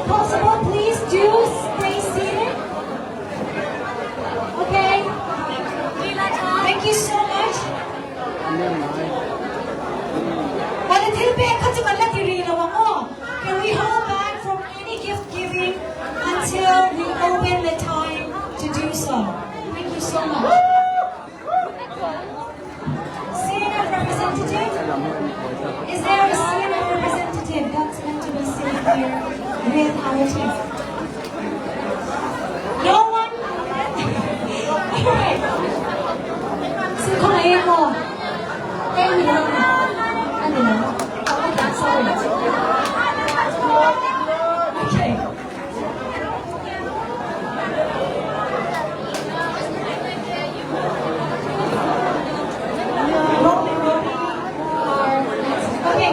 if possible, please do stay seated. Okay. Thank you so much. Can we hold back from any gift giving until we open the time to do so? Thank you so much. CNN representative? Is there a CNN representative that's meant to be sitting here with our team? No one? Alright. Sino mo? Hindi lang. Ano na? Okay, sorry. Okay. Okay.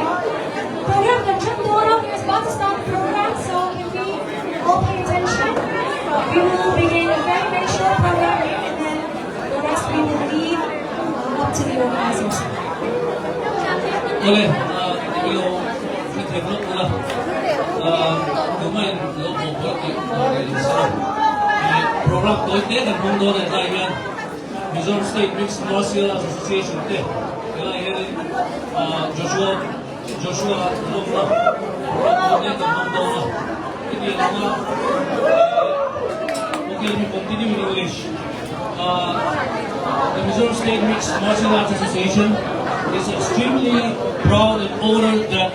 Program Gantram Dorong is about to start the program, so can we all pay attention? We will begin a very, very short program and then the rest we will leave up to the organizers. Okay, 이거 대부분가 그만 너무 그렇게 이 프로그램 될 때는 공동에 가면 Mizoram State Mixed Martial Arts Association 때 내가 얘는 조슈아 너무나 공동에 공동아 이게 아마 okay, we continue in English. The Mizoram State Mixed Martial Arts Association is extremely proud and honored that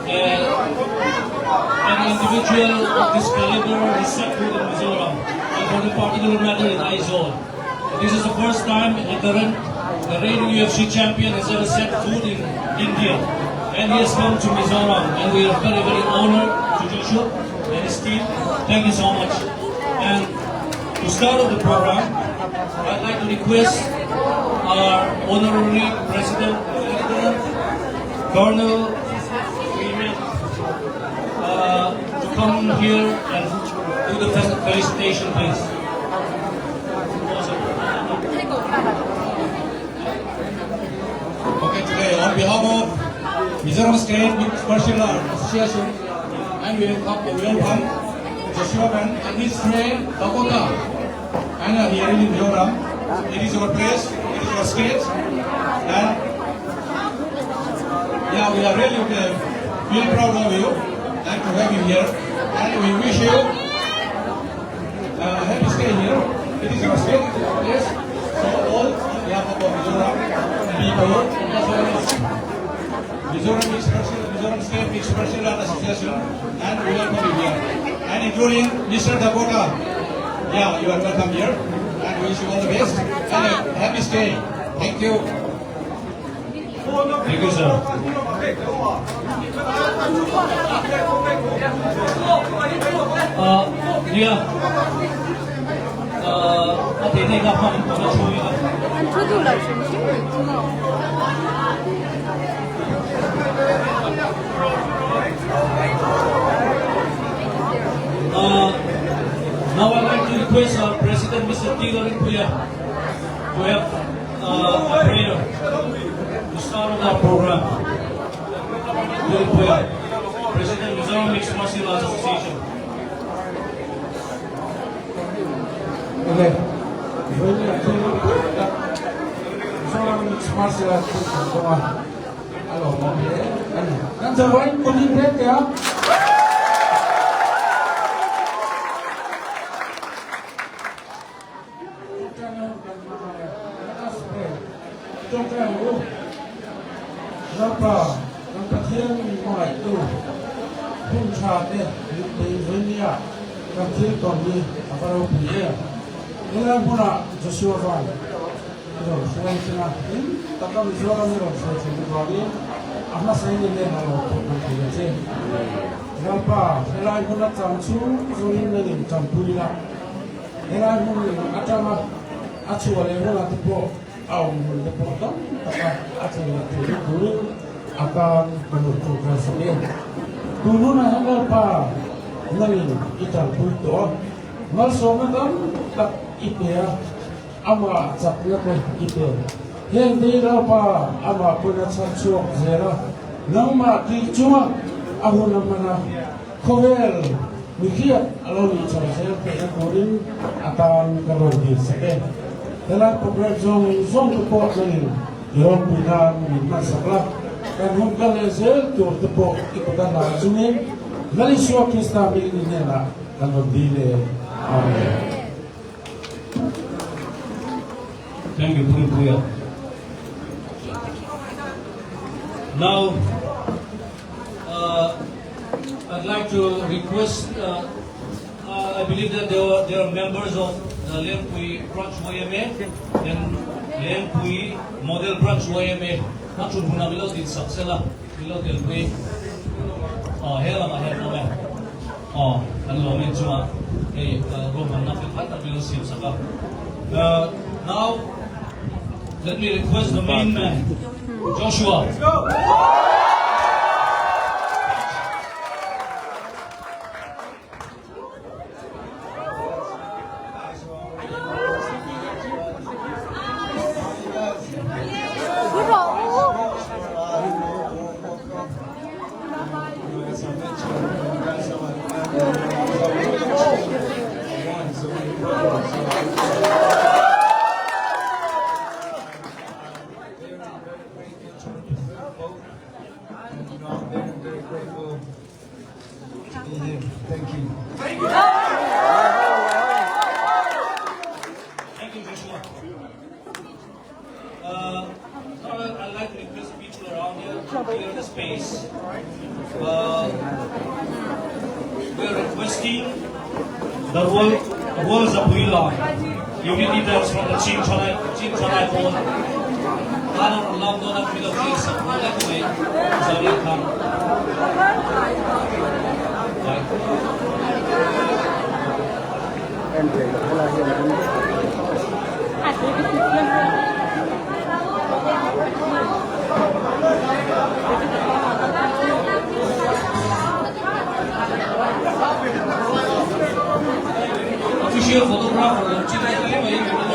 an individual of this caliber is set foot in Mizoram, and for the particular matter in Aizawl. This is the first time the reigning UFC champion has ever set foot in India, and he has come to Mizoram, and we are very, very honored to Joshua and his team. Thank you so much. And to start off the program, I'd like to request our honorary president, Colonel Freeman, to come here and do the felicitation, please. Okay, today on behalf of Mizoram State Mixed Martial Arts Association, I welcome Joshua Ben and his friend Dakota, and here in Mizoram. It is your place, it is your state, and yeah, we are really feel proud of you and to have you here, and we wish you a happy stay here. It is your state, yes. So all on behalf of Mizoram people, as well as Mizoram State Mixed Martial Arts Association, and we welcome you here, and including Mr. Dakota. Yeah, you are welcome here. And wish you all the best and a happy stay. Thank you. Thank you, sir. 어디 내가 하는 거는 좋아요. 저도 라이브 Now I'd like to request our President, Mr. Tigarin Puya, to have a prayer to start off our program. Tigarin Puya, President, Mizoram Mixed Martial Arts Association. Okay. Mizoram Mixed Martial Arts Association. Hello, and the right putting that there. Trong cái hữu nó bà nó có thiên ngoại tu hôn trà đây đi với nia nó thiên còn đi ở vào bìa nên là muốn là cho siêu rồi rồi xem xem tất cả những thứ này rồi xem rồi đi amma sai ni le na lo ko ko ni che ra pa ra ko na chang chu zo ni le ni chang pu ni la ra ko ni atama achu le ho la tu au le po to ta achu le tu akan menuju ke sini dulu na ha pa nani kita pu to mal so ma dam tak ipea ama chak le ko ipea hiện đi ra pa ama puna chan chuak zera nang ma ti chuma ahun mana Kovel Mikhiat aloni chasel pe according atan karon di sebe dalam program zong tepok ni Yorong Pinang Minta Sablah dan hongkal ezel tur tepok ikutan langsungin dari suap Krista ini lah kanon dile amen. Thank you, Puri Puya. Now, I'd like to request, I believe that there are members of the Lempui Branch YMA and Lempui Model Branch YMA. Not sure who below did Saksela, below Lempui. Hela mahal naman. Ano naman cuma, Roman na filpata below Sim Saka. Now, let me request the main man, Joshua. Let's go! Thank you. Thank you, Joshua. Now I'd like to request people around here to clear the space. We're requesting the whole Zapuila unity dance from the Ching Chanai phone. Anong alam doon ang Philippines sa kulay ko sa Rikan. Official photographer ng Chile ay may mga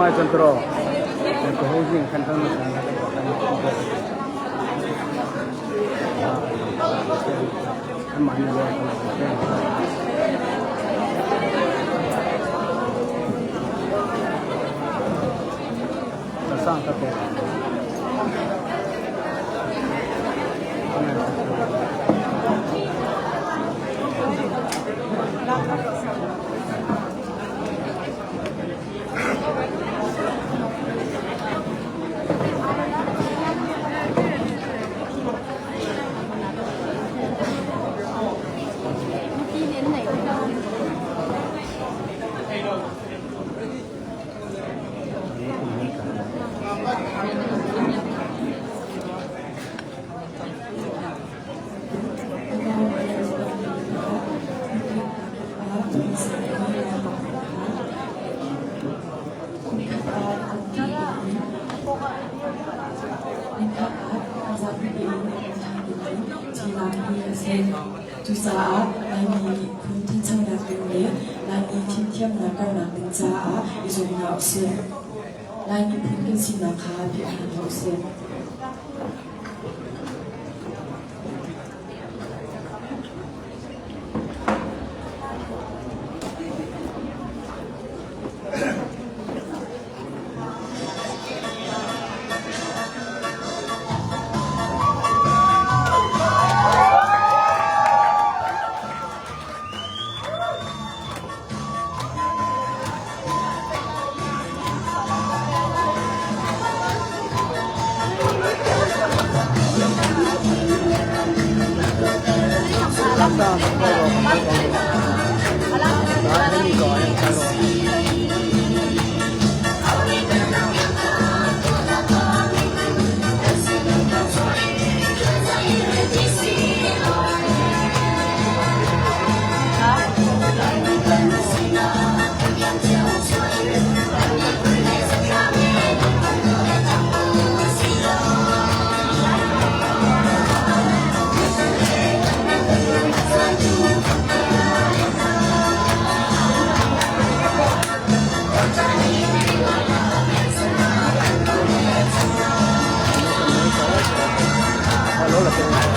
Mai control. Itu housing kantong sana. Mana dia? Pasang tapi. Tu saat lagi pun tincang nak beli, lagi tiang nak kau nak bincang, isu nak usia, lagi pun kinsi nak kahwin nak usia. đó là cái này.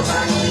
Johnny